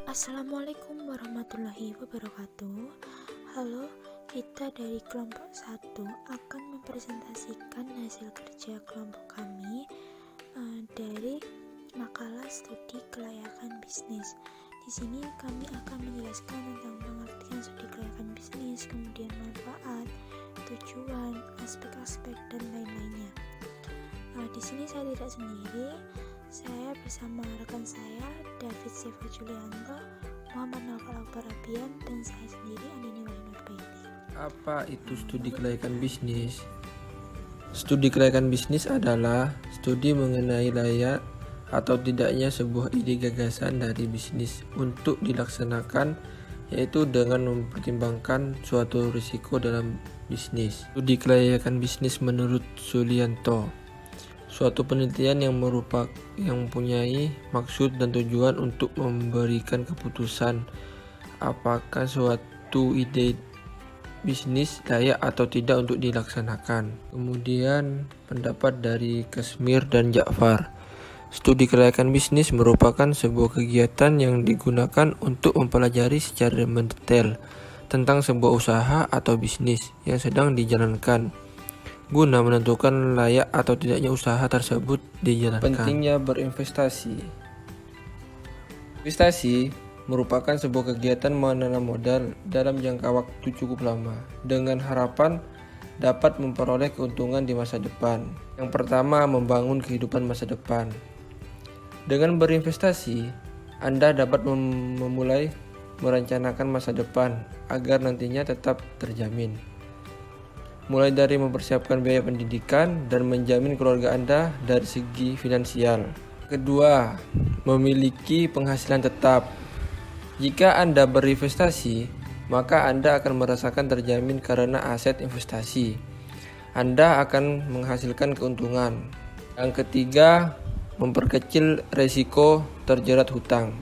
Assalamualaikum warahmatullahi wabarakatuh. Halo, kita dari kelompok 1 akan mempresentasikan hasil kerja kelompok kami dari makalah studi kelayakan bisnis. Di sini kami akan menjelaskan tentang pengertian studi kelayakan bisnis, kemudian manfaat, tujuan, aspek-aspek dan lain-lainnya. Di sini saya tidak sendiri. Saya bersama rekan saya, David Siva Julianto, Muhammad Naufal Akbarabian, dan saya sendiri, Andini Wahyu Nurbaiti. Apa itu studi kelayakan bisnis? Studi kelayakan bisnis adalah studi mengenai layak atau tidaknya sebuah ide gagasan dari bisnis untuk dilaksanakan, yaitu dengan mempertimbangkan suatu risiko dalam bisnis. Studi kelayakan bisnis menurut Sulianto, suatu penelitian yang mempunyai maksud dan tujuan untuk memberikan keputusan apakah suatu ide bisnis layak atau tidak untuk dilaksanakan. Kemudian pendapat dari Kasmir dan Ja'far. Studi kelayakan bisnis merupakan sebuah kegiatan yang digunakan untuk mempelajari secara mendetail tentang sebuah usaha atau bisnis yang sedang dijalankan, guna menentukan layak atau tidaknya usaha tersebut dijalankan. Pentingnya berinvestasi. Investasi merupakan sebuah kegiatan menanam modal dalam jangka waktu cukup lama dengan harapan dapat memperoleh keuntungan di masa depan. Yang pertama, membangun kehidupan masa depan. Dengan berinvestasi, Anda dapat memulai merencanakan masa depan agar nantinya tetap terjamin. Mulai dari mempersiapkan biaya pendidikan dan menjamin keluarga Anda dari segi finansial. Kedua, memiliki penghasilan tetap. Jika Anda berinvestasi, maka Anda akan merasakan terjamin karena aset investasi. Anda akan menghasilkan keuntungan. Yang ketiga, memperkecil risiko terjerat hutang.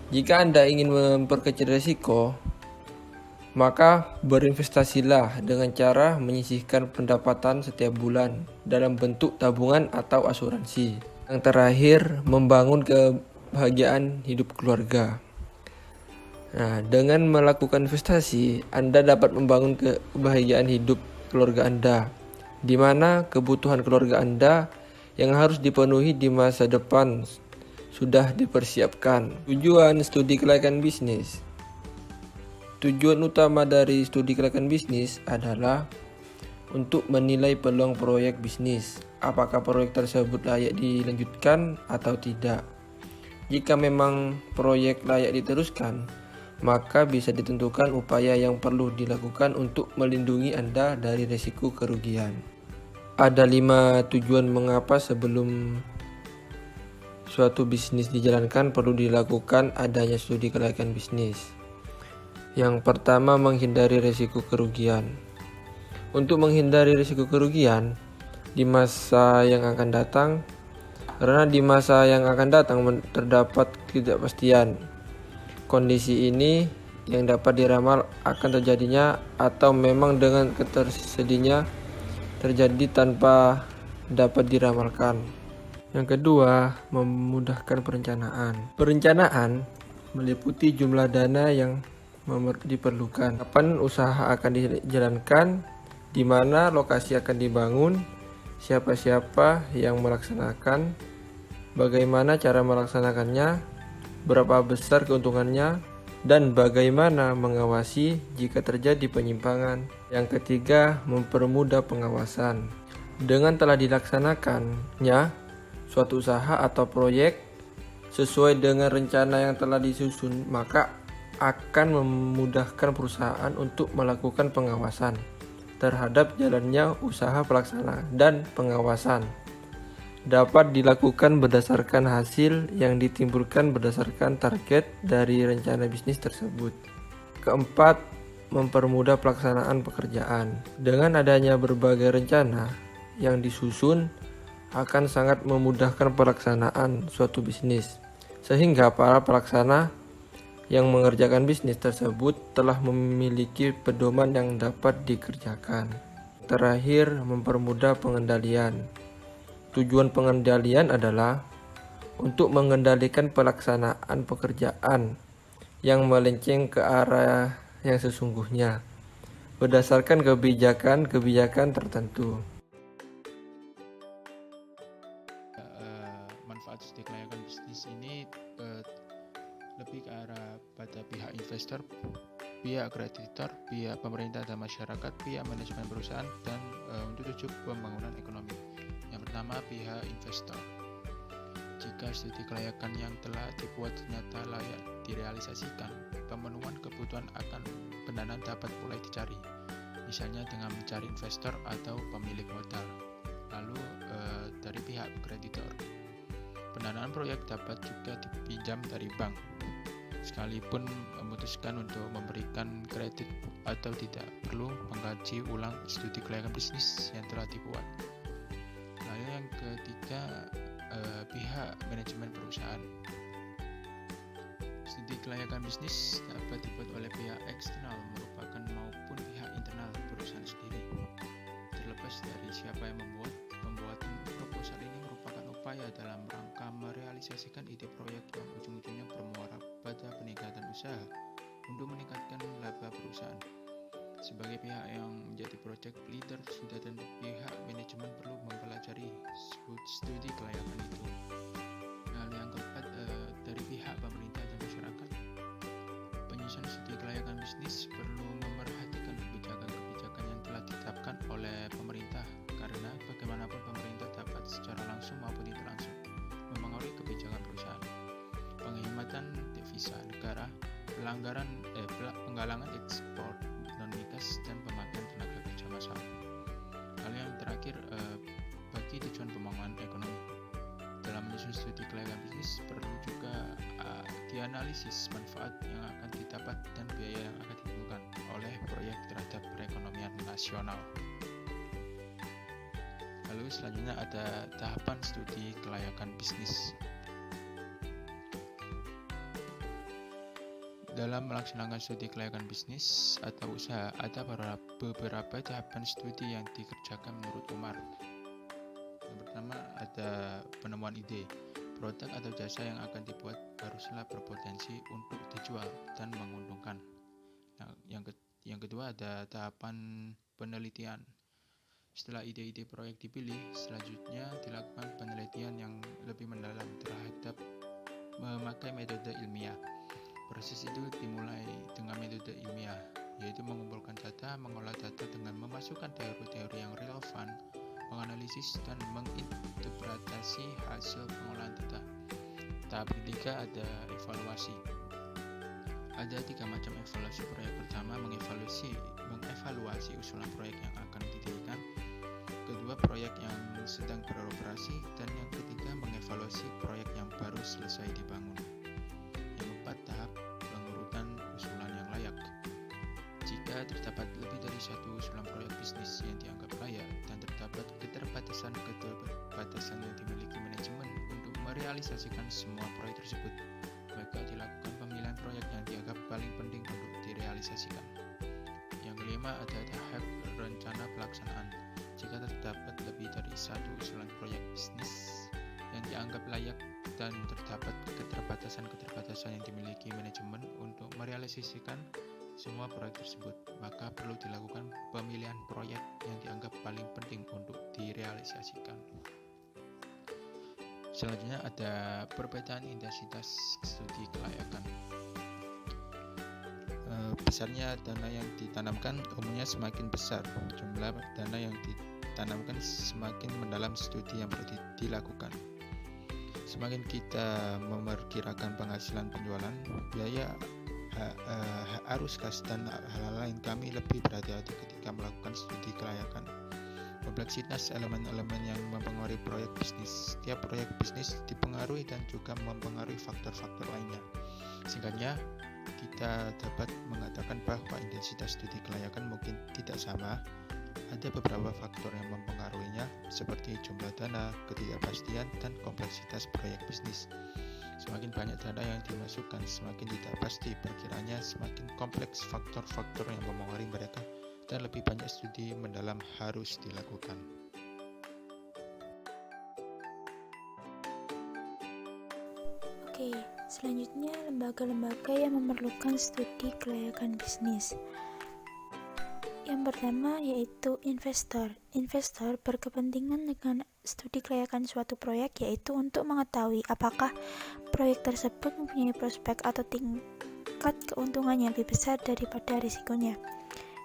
Jika Anda ingin memperkecil risiko, maka berinvestasilah dengan cara menyisihkan pendapatan setiap bulan dalam bentuk tabungan atau asuransi. Yang terakhir, membangun kebahagiaan hidup keluarga. Nah, dengan melakukan investasi, Anda dapat membangun kebahagiaan hidup keluarga Anda, di mana kebutuhan keluarga Anda yang harus dipenuhi di masa depan sudah dipersiapkan. Tujuan studi kelayakan bisnis. Tujuan utama dari studi kelayakan bisnis adalah untuk menilai peluang proyek bisnis, apakah proyek tersebut layak dilanjutkan atau tidak. Jika memang proyek layak diteruskan, maka bisa ditentukan upaya yang perlu dilakukan untuk melindungi Anda dari risiko kerugian. Ada 5 tujuan mengapa sebelum suatu bisnis dijalankan perlu dilakukan adanya studi kelayakan bisnis. Yang pertama, menghindari risiko kerugian. Untuk menghindari risiko kerugian di masa yang akan datang, karena di masa yang akan datang terdapat ketidakpastian. Kondisi ini yang dapat diramal akan terjadinya atau memang dengan ketersedianya terjadi tanpa dapat diramalkan. Yang kedua, memudahkan perencanaan. Perencanaan meliputi jumlah dana yang diperlukan, kapan usaha akan dijalankan, di mana lokasi akan dibangun, siapa-siapa yang melaksanakan, bagaimana cara melaksanakannya, berapa besar keuntungannya, dan bagaimana mengawasi jika terjadi penyimpangan. Yang ketiga, mempermudah pengawasan. Dengan telah dilaksanakannya suatu usaha atau proyek sesuai dengan rencana yang telah disusun, maka akan memudahkan perusahaan untuk melakukan pengawasan terhadap jalannya usaha pelaksanaan, dan pengawasan dapat dilakukan berdasarkan hasil yang ditimbulkan berdasarkan target dari rencana bisnis tersebut. Keempat, mempermudah pelaksanaan pekerjaan. Dengan adanya berbagai rencana yang disusun akan sangat memudahkan pelaksanaan suatu bisnis, sehingga para pelaksana yang mengerjakan bisnis tersebut telah memiliki pedoman yang dapat dikerjakan. Terakhir, mempermudah pengendalian. Tujuan pengendalian adalah untuk mengendalikan pelaksanaan pekerjaan yang melenceng ke arah yang sesungguhnya berdasarkan kebijakan tertentu. Manfaat studi kelayakan bisnis ini lebih ke arah pada pihak investor, pihak kreditor, pihak pemerintah dan masyarakat, pihak manajemen perusahaan, dan untuk tujuan pembangunan ekonomi. Yang pertama, pihak investor. Jika studi kelayakan yang telah dibuat ternyata layak direalisasikan, pemenuhan kebutuhan akan pendanaan dapat mulai dicari, misalnya dengan mencari investor atau pemilik modal. Lalu dari pihak kreditor, pendanaan proyek dapat juga dipinjam dari bank, sekalipun memutuskan untuk memberikan kredit atau tidak, perlu mengkaji ulang studi kelayakan bisnis yang telah dibuat. Lalu yang ketiga, pihak manajemen perusahaan. Studi kelayakan bisnis dapat dibuat oleh pihak eksternal merupakan maupun pihak internal perusahaan sendiri. Terlepas dari siapa yang pembuatan proposal ini merupakan upaya dalam rangka merealisasikan ide proyek yang ujung-ujungnya bermuara pada peningkatan usaha untuk meningkatkan laba perusahaan. Sebagai pihak yang menjadi project leader, sudah dan pihak manajemen perlu mempelajari studi kelayakan itu. Nah, yang keempat, dari pihak pemerintah dan masyarakat, penyusunan studi kelayakan bisnis perlu memerhatikan kebijakan-kebijakan yang telah ditetapkan oleh pemerintah, karena bagaimanapun pemerintah dapat secara langsung maupun tidak langsung mempengaruhi kebijakan perusahaan. Penghematan devisa negara, penggalangan ekspor non-migas, dan pemakaian tenaga kerja massal. Lalu yang terakhir, bagi tujuan pembangunan ekonomi, dalam menyusun studi kelayakan bisnis perlu juga dianalisis manfaat yang akan didapat dan biaya yang akan ditimbulkan oleh proyek terhadap perekonomian nasional. Lalu selanjutnya ada tahapan studi kelayakan bisnis. Dalam melaksanakan studi kelayakan bisnis atau usaha, ada beberapa tahapan studi yang dikerjakan menurut Umar. Yang pertama, ada penemuan ide. Produk atau jasa yang akan dibuat haruslah berpotensi untuk dijual dan menguntungkan. Nah, yang kedua, ada tahapan penelitian. Setelah ide-ide proyek dipilih, selanjutnya dilakukan penelitian yang lebih mendalam terhadap memakai metode ilmiah. Proses itu dimulai dengan metode ilmiah, yaitu mengumpulkan data, mengolah data dengan memasukkan teori-teori yang relevan, menganalisis dan menginterpretasi hasil pengolahan data. Tahap ketiga ada evaluasi. Ada 3 macam evaluasi proyek. Pertama, mengevaluasi usulan proyek yang akan didirikan. Kedua, proyek yang sedang beroperasi. Dan yang ketiga, mengevaluasi proyek yang baru selesai dibangun. Yang keempat, tahap pengurutan usulan yang layak. Jika terdapat lebih dari satu usulan proyek bisnis yang dianggap layak dan terdapat keterbatasan yang dimiliki manajemen untuk merealisasikan semua proyek tersebut, maka dilakukan pemilihan proyek yang dianggap paling penting untuk direalisasikan. Yang kelima, ada tahap rencana pelaksanaan. Jika terdapat lebih dari satu usulan proyek bisnis yang dianggap layak dan terdapat keterbatasan yang dimiliki manajemen untuk merealisasikan semua proyek tersebut, maka perlu dilakukan pemilihan proyek yang dianggap paling penting untuk direalisasikan. Selanjutnya ada perbedaan intensitas studi kelayakan. Besarnya dana yang ditanamkan umumnya semakin besar. Jumlah dana yang ditanamkan semakin mendalam studi yang perlu dilakukan. Semakin kita memperkirakan penghasilan penjualan, biaya arus kas dan hal-hal lain, kami lebih berhati-hati ketika melakukan studi kelayakan. Kompleksitas elemen-elemen yang mempengaruhi proyek bisnis. Setiap proyek bisnis dipengaruhi dan juga mempengaruhi faktor-faktor lainnya. Singkatnya, kita dapat mengatakan bahwa intensitas studi kelayakan mungkin tidak sama. Ada beberapa faktor yang mempengaruhinya, seperti jumlah dana, ketidakpastian, dan kompleksitas proyek bisnis. Semakin banyak dana yang dimasukkan, semakin tidak pasti perkiraannya, semakin kompleks faktor-faktor yang mempengaruhi mereka, dan lebih banyak studi mendalam harus dilakukan. Oke, Selanjutnya, lembaga-lembaga yang memerlukan studi kelayakan bisnis. Yang pertama yaitu investor. Investor berkepentingan dengan studi kelayakan suatu proyek, yaitu untuk mengetahui apakah proyek tersebut mempunyai prospek atau tingkat keuntungan yang lebih besar daripada risikonya.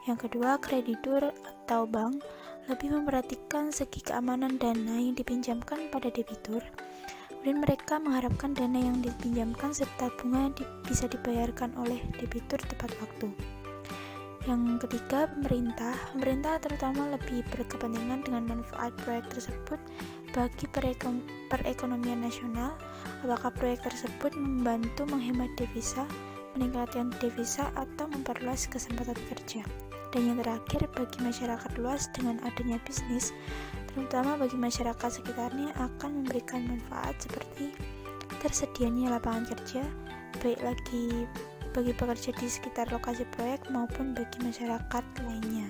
Yang kedua, kreditur atau bank lebih memperhatikan segi keamanan dana yang dipinjamkan pada debitur. Kemudian mereka mengharapkan dana yang dipinjamkan serta bunga bisa dibayarkan oleh debitur tepat waktu. Yang ketiga, pemerintah. Pemerintah terutama lebih berkepentingan dengan manfaat proyek tersebut bagi perekonomian nasional. Apakah proyek tersebut membantu menghemat devisa, meningkatkan devisa, atau memperluas kesempatan kerja. Dan yang terakhir, bagi masyarakat luas, dengan adanya bisnis, terutama bagi masyarakat sekitarnya, akan memberikan manfaat seperti tersedianya lapangan kerja, baik lagi bagi pekerja di sekitar lokasi proyek maupun bagi masyarakat lainnya.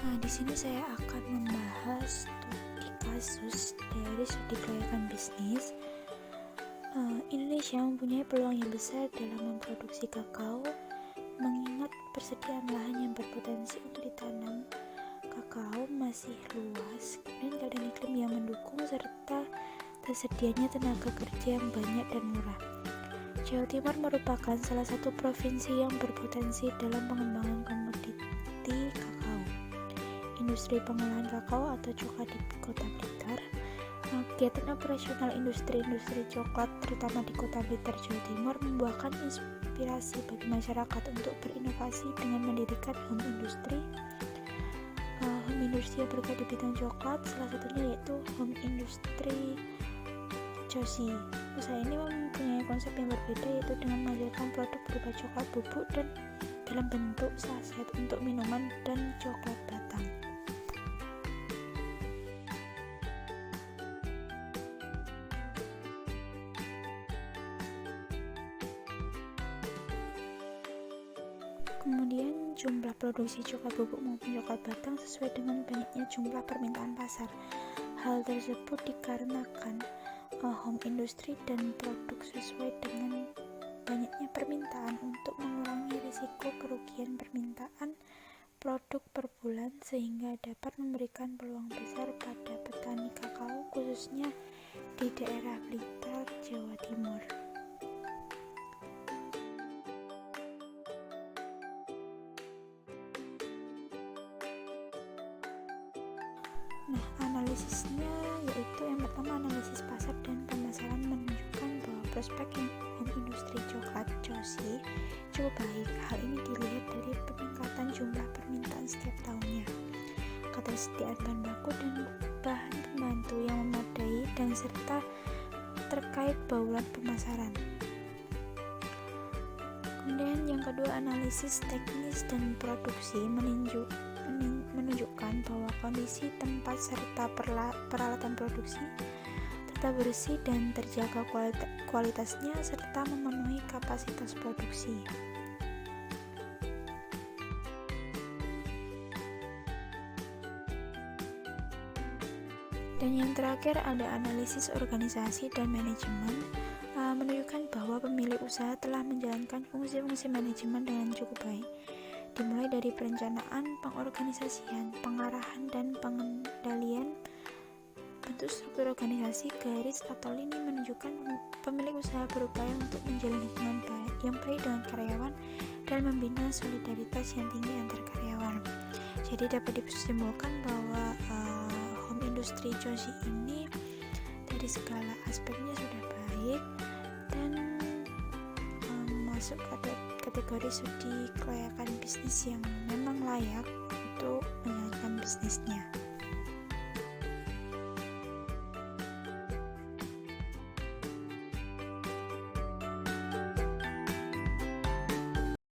Nah, di sini saya akan membahas studi kasus dari studi kelayakan bisnis. Indonesia mempunyai peluang yang besar dalam memproduksi kakao, mengingat persediaan lahan yang berpotensi untuk ditanam kakao masih luas, kemudian keadaan iklim yang mendukung, serta tersedianya tenaga kerja yang banyak dan murah. Jawa Timur merupakan salah satu provinsi yang berpotensi dalam pengembangan komoditi kakao. Industri pengolahan kakao atau coklat di Kota Blitar. Kegiatan operasional industri coklat terutama di Kota Blitar, Jawa Timur membuahkan inspirasi bagi masyarakat untuk berinovasi dengan mendirikan home industri yang bergerak di bidang coklat, salah satunya yaitu home industri Joshi. Usaha ini mempunyai konsep yang berbeda, yaitu dengan menghasilkan produk berupa coklat bubuk dan dalam bentuk saset untuk minuman dan coklat batang. Kemudian jumlah produksi coklat bubuk maupun coklat batang sesuai dengan banyaknya jumlah permintaan pasar. Hal tersebut dikarenakan home industry dan produk sesuai dengan banyaknya permintaan untuk mengurangi risiko kerugian permintaan produk per bulan, sehingga dapat memberikan peluang besar pada petani kakao khususnya di daerah Blitar, Jawa Timur. Nah, analisisnya yaitu yang pertama, analisis pasar dan pemasaran menunjukkan bahwa prospek home industri coklat Joshi cukup baik. Hal ini dilihat dari peningkatan jumlah permintaan setiap tahunnya, ketersediaan bahan baku dan bahan pembantu yang memadai, dan serta terkait bauran pemasaran. Kemudian yang kedua, analisis teknis dan produksi menunjukkan bahwa kondisi tempat serta peralatan produksi tetap bersih dan terjaga kualitasnya serta memenuhi kapasitas produksi. Dan yang terakhir ada analisis organisasi dan manajemen, menunjukkan bahwa pemilik usaha telah menjalankan fungsi-fungsi manajemen dengan cukup baik, dimulai dari perencanaan, pengorganisasian, pengarahan, dan pengendalian. Bentuk struktur organisasi, garis atau lini menunjukkan pemilik usaha berupaya untuk menjalin hubungan yang baik dengan karyawan dan membina solidaritas yang tinggi antar karyawan. Jadi dapat disimpulkan bahwa home industry Joshi ini dari segala aspeknya sudah baik dan masuk kategori studi kelayakan bisnis yang memang layak untuk menjalankan bisnisnya.